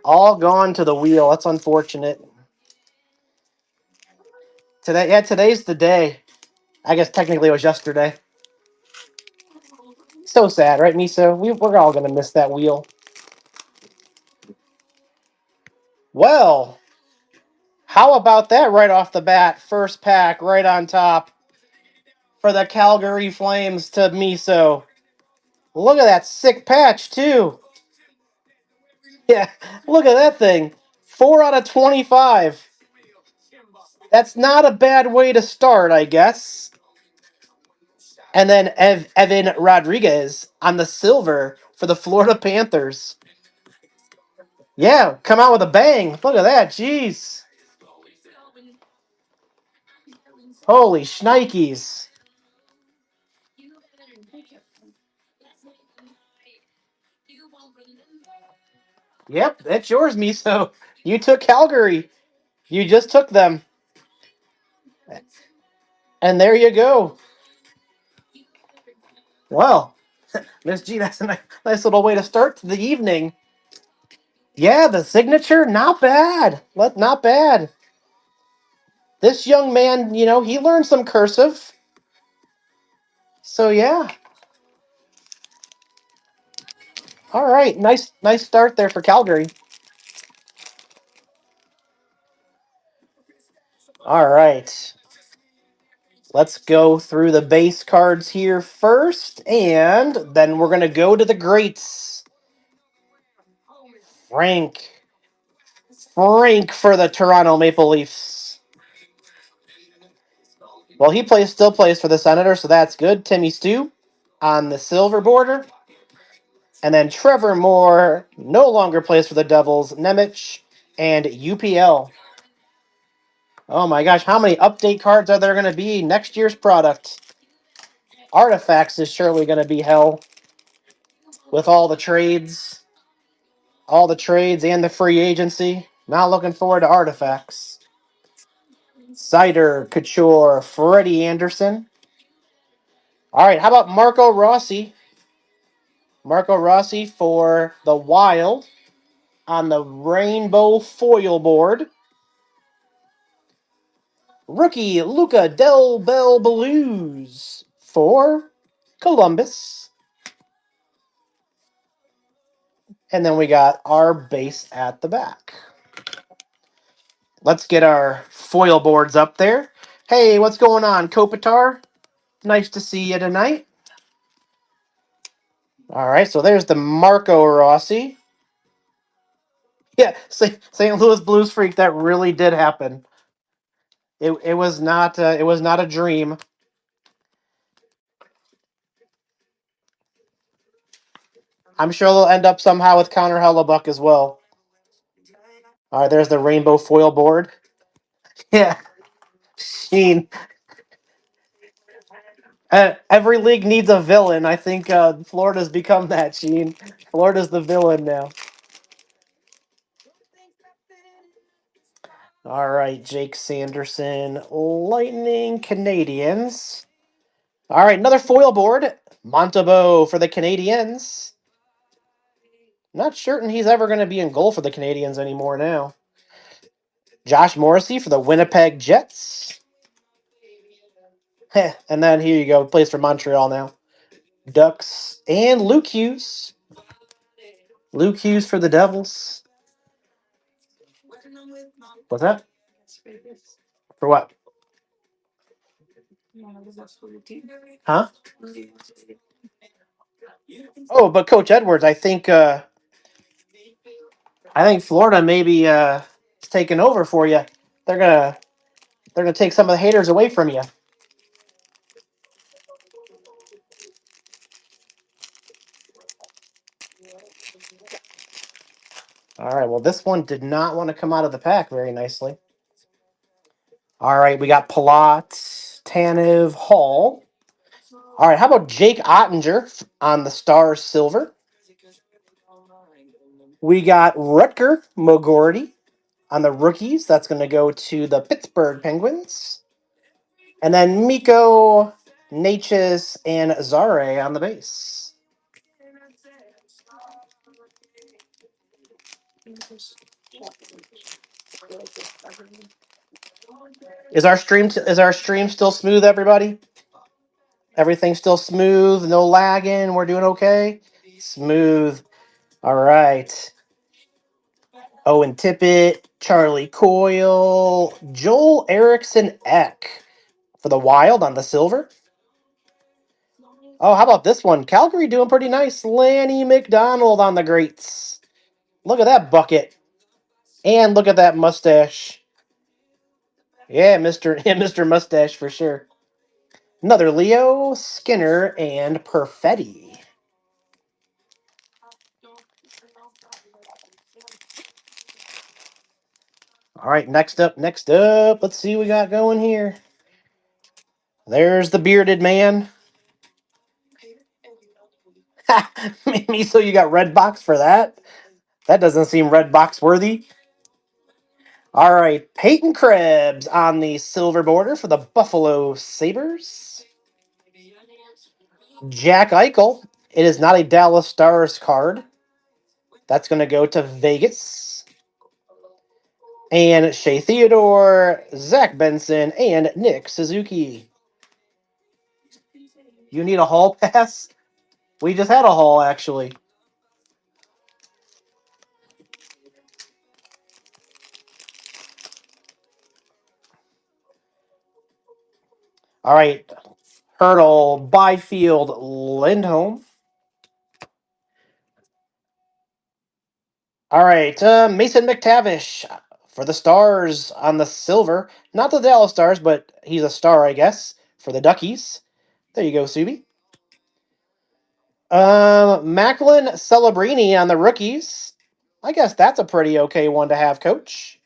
All gone to the wheel. That's unfortunate. Today's the day. I guess technically it was yesterday. So sad, right, Miso? We're all gonna miss that wheel. Well, how about that right off the bat? First pack right on top for the Calgary Flames to Miso. Look at that sick patch, too. Yeah, look at that thing. 4 out of 25. That's not a bad way to start, I guess. And then Evan Rodriguez on the silver for the Florida Panthers. Yeah, come out with a bang. Look at that. Jeez. Holy shnikes. Yep, that's yours, Miso. You took Calgary. You just took them. And there you go. Well, Miss G, that's a nice little way to start the evening. Yeah, the signature, not bad. Not bad. This young man, he learned some cursive. So yeah. All right, nice start there for Calgary. All right. Let's go through the base cards here first, and then we're going to go to the greats. Frank. Frank for the Toronto Maple Leafs. Well, still plays for the Senators, so that's good. Timmy Stu on the silver border. And then Trevor Moore no longer plays for the Devils. Nemec and UPL. Oh my gosh, how many update cards are there going to be? Next year's product. Artifacts is surely going to be hell with all the trades. All the trades and the free agency. Not looking forward to Artifacts. Cider, Couture, Freddie Anderson. All right, how about Marco Rossi? Marco Rossi for the Wild on the rainbow foil board. Rookie Luca Del Bel Blues for Columbus. And then we got our base at the back. Let's get our foil boards up there. Hey, what's going on, Kopitar? Nice to see you tonight. All right, so there's the Marco Rossi. Yeah, St. Louis Blues freak. That really did happen. It was not a dream. I'm sure they'll end up somehow with Connor Hellebuck as well. All right, there's the rainbow foil board. Yeah, Sheen. Every league needs a villain. I think Florida's become that, Sheen. Florida's the villain now. All right, Jake Sanderson, Lightning Canadians. All right, another foil board. Montebo for the Canadians. Not certain he's ever going to be in goal for the Canadians anymore now. Josh Morrissey for the Winnipeg Jets. Heh, and then here you go, plays for Montreal now. Ducks and Luke Hughes. Luke Hughes for the Devils. What's that? For what? Huh? Oh, but Coach Edwards, I think Florida maybe is taking over for you. They're gonna take some of the haters away from you. All right. Well, this one did not want to come out of the pack very nicely. All right, we got Palat, Tanev, Hall. All right, how about Jake Ottinger on the Stars Silver? We got Rutger McGorty on the rookies. That's going to go to the Pittsburgh Penguins. And then Miko, Natchez, and Zare on the base. Is our stream still smooth, everybody? Everything's still smooth, no lagging. We're doing okay. Smooth. All right. Owen Tippett, Charlie Coyle, Joel Erickson Eck for the Wild on the silver. Oh, how about this one? Calgary doing pretty nice. Lanny McDonald on the greats. Look at that bucket. And look at that mustache. Yeah, Mr. Yeah, Mr. Mustache for sure. Another Leo, Skinner, and Perfetti. All right, next up. Let's see what we got going here. There's the bearded man. Me, so you got red box for that? That doesn't seem red box worthy. All right, Peyton Krebs on the silver border for the Buffalo Sabres. Jack Eichel. It is not a Dallas Stars card. That's going to go to Vegas. And Shea Theodore, Zach Benson, and Nick Suzuki. You need a hall pass? We just had a hall, actually. All right, Hurdle, Byfield, Lindholm. All right, Mason McTavish for the Stars on the silver. Not the Dallas Stars, but he's a star, I guess, for the Duckies. There you go, Subi. Macklin Celebrini on the rookies. I guess that's a pretty okay one to have, Coach.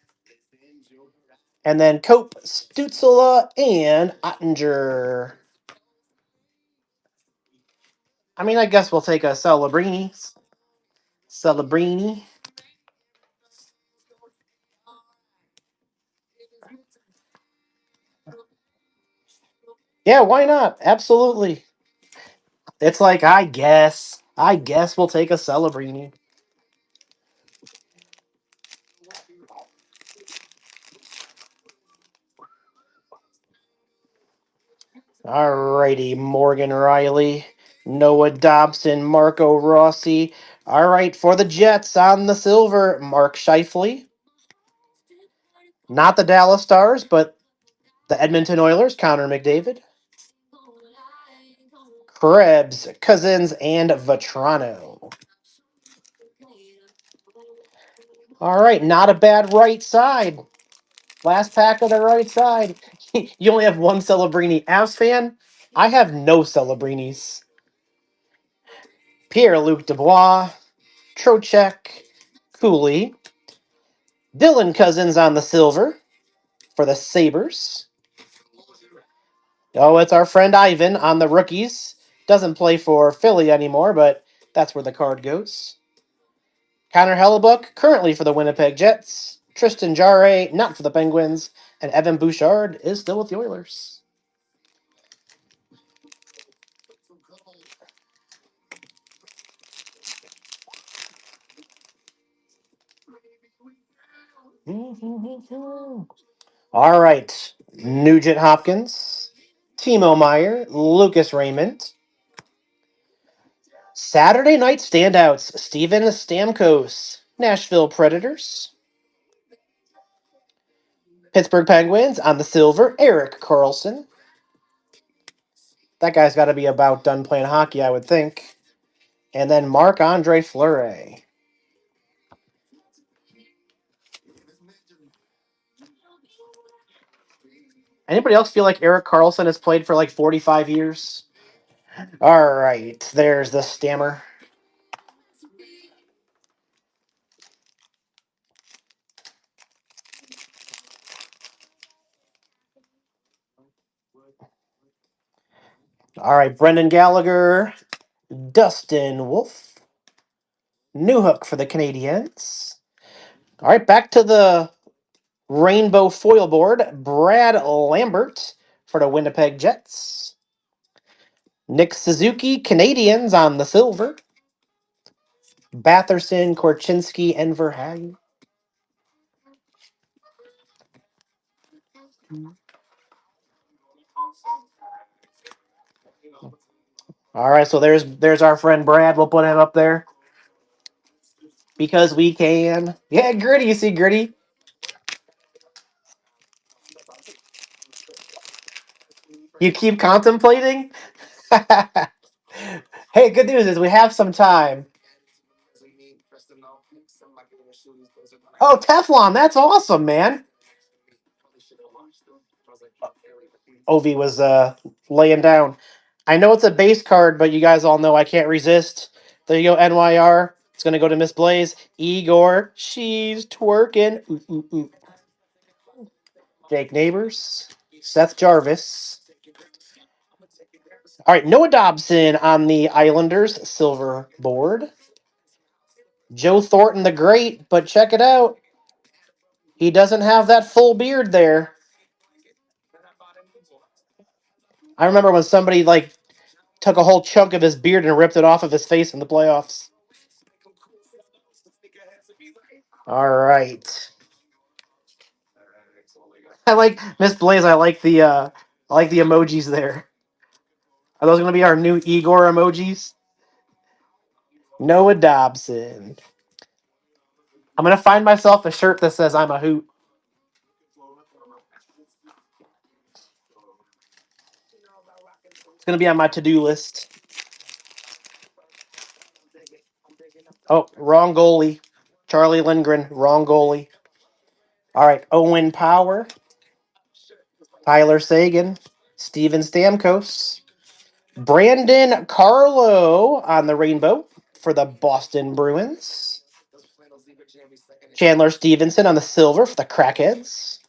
And then Cope, Stutzla, and Ottinger. I mean, I guess we'll take a Celebrini. Celebrini. Yeah, why not? Absolutely. It's like, I guess we'll take a Celebrini. Alrighty, Morgan Riley, Noah Dobson, Marco Rossi. All right, for the Jets on the silver, Mark Scheifele. Not the Dallas Stars, but the Edmonton Oilers, Connor McDavid. Krebs, Cousins, and Vetrano. All right, not a bad right side. Last pack of the right side. You only have one Celebrini. Avs fan, I have no Celebrinis. Pierre-Luc Dubois, Trocheck, Cooley, Dylan Cousins on the silver for the Sabres. Oh, it's our friend Ivan on the rookies. Doesn't play for Philly anymore, but that's where the card goes. Connor Hellebuck, currently for the Winnipeg Jets. Tristan Jarre, not for the Penguins. And Evan Bouchard is still with the Oilers. All right. Nugent Hopkins, Timo Meyer, Lucas Raymond. Saturday night standouts, Steven Stamkos, Nashville Predators. Pittsburgh Penguins on the silver, Eric Carlson. That guy's got to be about done playing hockey, I would think. And then Marc-Andre Fleury. Anybody else feel like Eric Carlson has played for like 45 years? All right, there's the Stammer. All right, Brendan Gallagher, Dustin Wolf, Newhook for the Canadiens. All right, back to the rainbow foil board. Brad Lambert for the Winnipeg Jets. Nick Suzuki, Canadiens on the silver. Batherson, Korchinski, and Verhagen. All right, so there's our friend Brad. We'll put him up there because we can. Yeah, Gritty. You see Gritty? You keep contemplating? Hey, good news is we have some time. Oh, Teflon. That's awesome, man. Ovi was laying down. I know it's a base card, but you guys all know I can't resist. There you go, NYR. It's going to go to Miss Blaze. Igor. She's twerking. Ooh, ooh, ooh. Jake Neighbors. Seth Jarvis. All right, Noah Dobson on the Islanders silver board. Joe Thornton the Great, but check it out. He doesn't have that full beard there. I remember when somebody took a whole chunk of his beard and ripped it off of his face in the playoffs. All right. I like Miss Blaze. I like the emojis there. Are those going to be our new Igor emojis? Noah Dobson. I'm going to find myself a shirt that says I'm a hoot. It's going to be on my to-do list. Oh, wrong goalie. Charlie Lindgren, wrong goalie. All right, Owen Power, Tyler Sagan, Steven Stamkos, Brandon Carlo on the rainbow for the Boston Bruins. Chandler Stevenson on the silver for the Crackheads.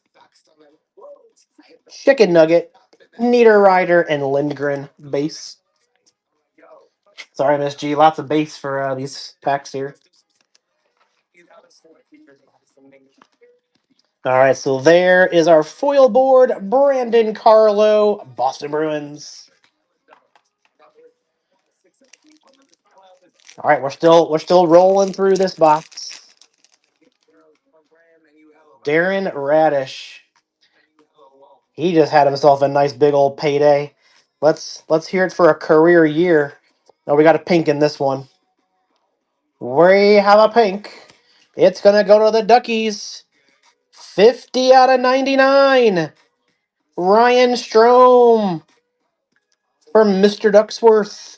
Chicken Nugget, Niederreiter, and Lindgren base. Sorry, Miss G. Lots of base for these packs here. All right, so there is our foil board. Brandon Carlo, Boston Bruins. All right, we're still rolling through this box. Darren Radish. He just had himself a nice big old payday. Let's hear it for a career year. Oh, we got a pink in this one. We have a pink. It's gonna go to the Duckies. 50 out of 99. Ryan Strome for Mr. Ducksworth.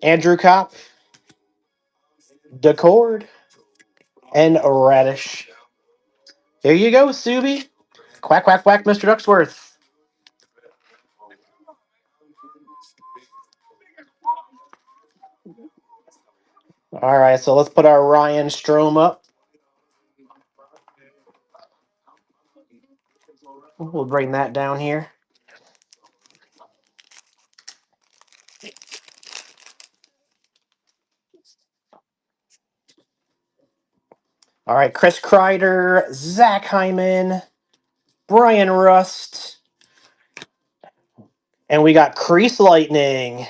Andrew Kopp, Decord, and Radish. There you go, Subi. Quack, quack, quack, Mr. Ducksworth. All right, so let's put our Ryan Strome up. We'll bring that down here. All right, Chris Kreider, Zach Hyman, Brian Rust, and we got Crease Lightning,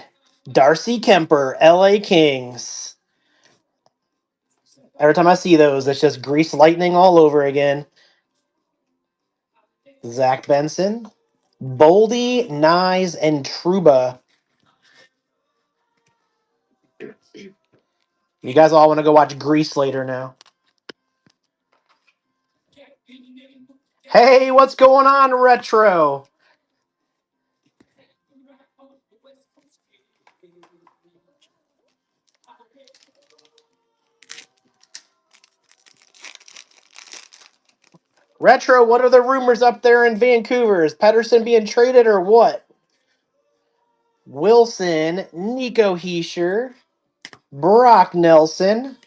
Darcy Kemper, LA Kings. Every time I see those, it's just Grease Lightning all over again. Zach Benson, Boldy, Nyes, and Truba. You guys all want to go watch Grease later now. Hey, what's going on, Retro? Retro, what are the rumors up there in Vancouver? Is Pedersen being traded or what? Wilson, Nico Heischer, Brock Nelson.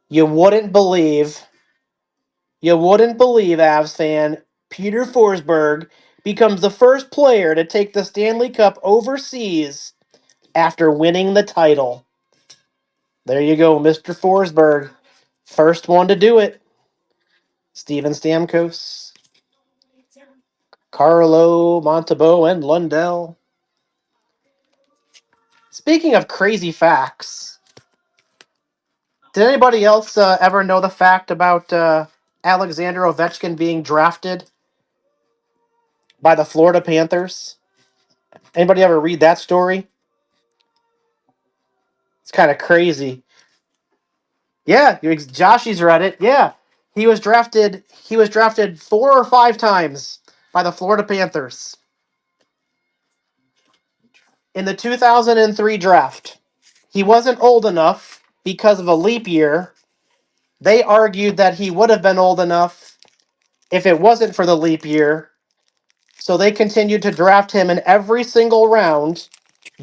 You wouldn't believe, Avs fan, Peter Forsberg becomes the first player to take the Stanley Cup overseas after winning the title. There you go, Mr. Forsberg. First one to do it. Steven Stamkos, Carlo, Montebo, and Lundell. Speaking of crazy facts, Did anybody else ever know the fact about Alexander Ovechkin being drafted by the Florida Panthers? Anybody ever read that story? It's kind of crazy. Yeah, Joshy's read it. Yeah, he was drafted. He was drafted 4 or 5 times by the Florida Panthers in the 2003 draft. He wasn't old enough because of a leap year. They argued that he would have been old enough if it wasn't for the leap year. So they continued to draft him in every single round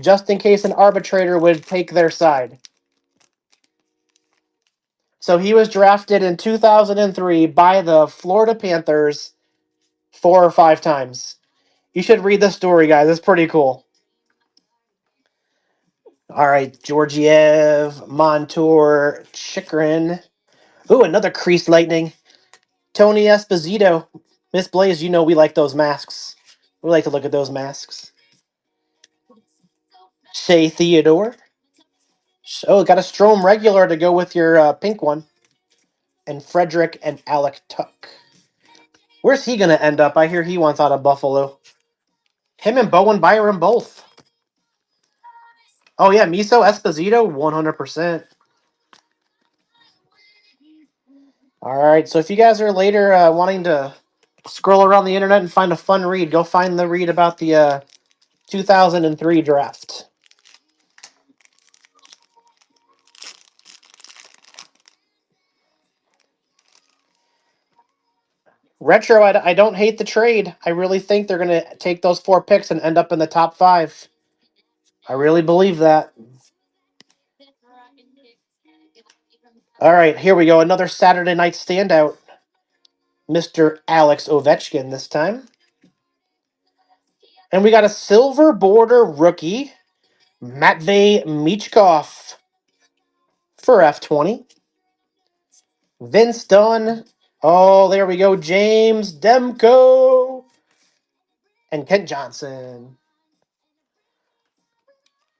just in case an arbitrator would take their side. So he was drafted in 2003 by the Florida Panthers 4 or 5 times. You should read the story, guys. It's pretty cool. All right, Georgiev, Montour, Chikrin. Ooh, another creased lightning. Tony Esposito. Miss Blaze, you know we like those masks. We like to look at those masks. Shea Theodore. Oh, got a Strom regular to go with your pink one. And Frederick and Alec Tuck. Where's he going to end up? I hear he wants out of Buffalo. Him and Bowen Byram both. Oh, yeah, Miso Esposito, 100%. All right, so if you guys are later wanting to scroll around the internet and find a fun read, go find the read about the 2003 draft. Retro, I don't hate the trade. I really think they're going to take those 4 picks and end up in the top 5. I really believe that. All right, here we go. Another Saturday night standout. Mr. Alex Ovechkin this time. And we got a silver border rookie, Matvey Michkov for F20. Vince Dunn. Oh, there we go. James Demko and Kent Johnson.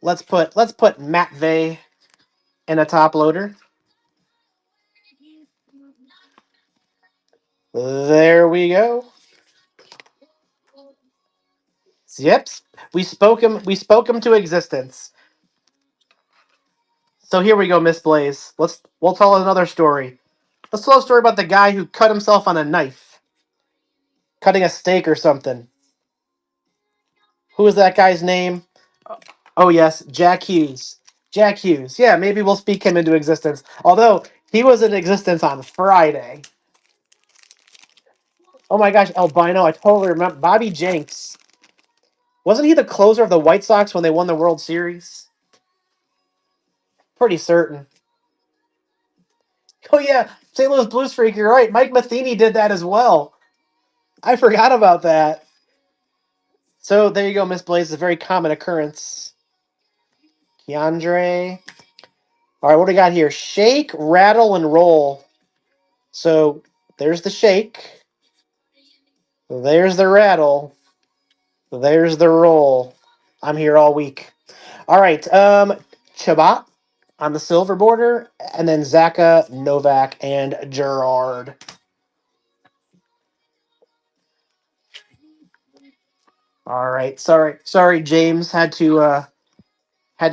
Let's put Matvey in a top loader. There we go. Yep. We spoke him to existence. So here we go, Miss Blaze. We'll tell another story. Let's tell a story about the guy who cut himself on a knife. Cutting a steak or something. Who is that guy's name? Oh yes, Jack Hughes. Jack Hughes. Yeah, maybe we'll speak him into existence. Although he was in existence on Friday. Oh my gosh, Albino, I totally remember. Bobby Jenks. Wasn't he the closer of the White Sox when they won the World Series? Pretty certain. Oh yeah, St. Louis Blues freak, you're right. Mike Matheny did that as well. I forgot about that. So there you go, Miss Blaze. It's a very common occurrence. Keandre. All right, what do we got here? Shake, rattle, and roll. So there's the shake. There's the rattle. There's the roll. I'm here all week. All right, Chabot on the silver border, and then Zaka, Novak, and Gerard. All right, sorry, James had to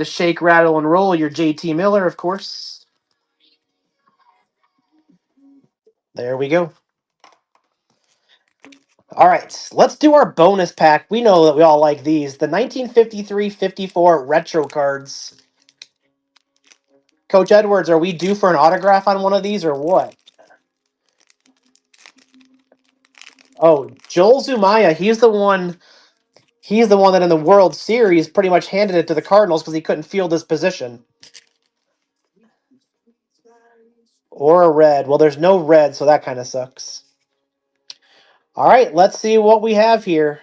shake, rattle, and roll. Your JT Miller, of course. There we go. All right, let's do our bonus pack. We know that we all like these. The 1953-54 retro cards. Coach Edwards, are we due for an autograph on one of these or what? Oh, Joel Zumaya, he's the one. He's the one that in the World Series pretty much handed it to the Cardinals because he couldn't field his position. Or a red. Well, there's no red, so that kind of sucks. All right, let's see what we have here.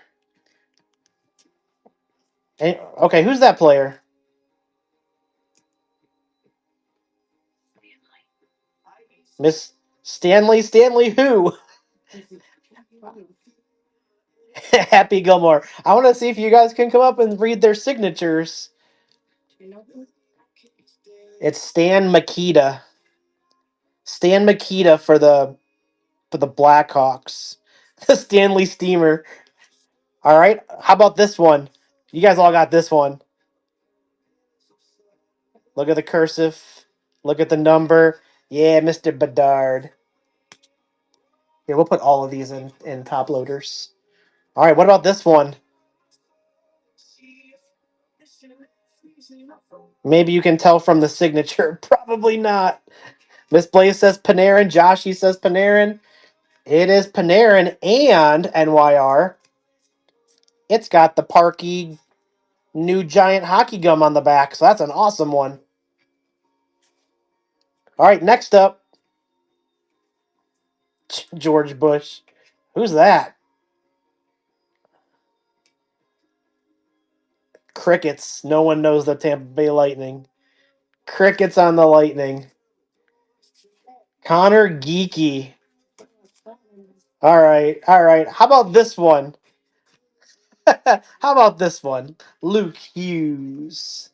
Okay, who's that player? Miss Stanley. Stanley who? Happy Gilmore. I want to see if you guys can come up and read their signatures. It's Stan Makita. Stan Mikita for the Blackhawks. The Stanley Steamer. All right. How about this one? You guys all got this one. Look at the cursive. Look at the number. Yeah, Mr. Bedard. Here, we'll put all of these in top loaders. All right, what about this one? Maybe you can tell from the signature. Probably not. Miss Blaze says Panarin. Joshy says Panarin. It is Panarin and NYR. It's got the Parky new giant hockey gum on the back, so that's an awesome one. All right, next up, George Bush. Who's that? Crickets. No one knows the Tampa Bay Lightning. Crickets on the Lightning. Connor Geeky. All right, all right. How about this one? How about this one? Luke Hughes.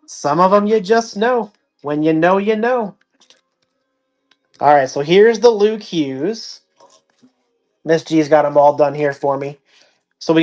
Some of them you just know. When you know, you know. All right, so here's the Luke Hughes. Miss G's got them all done here for me. So we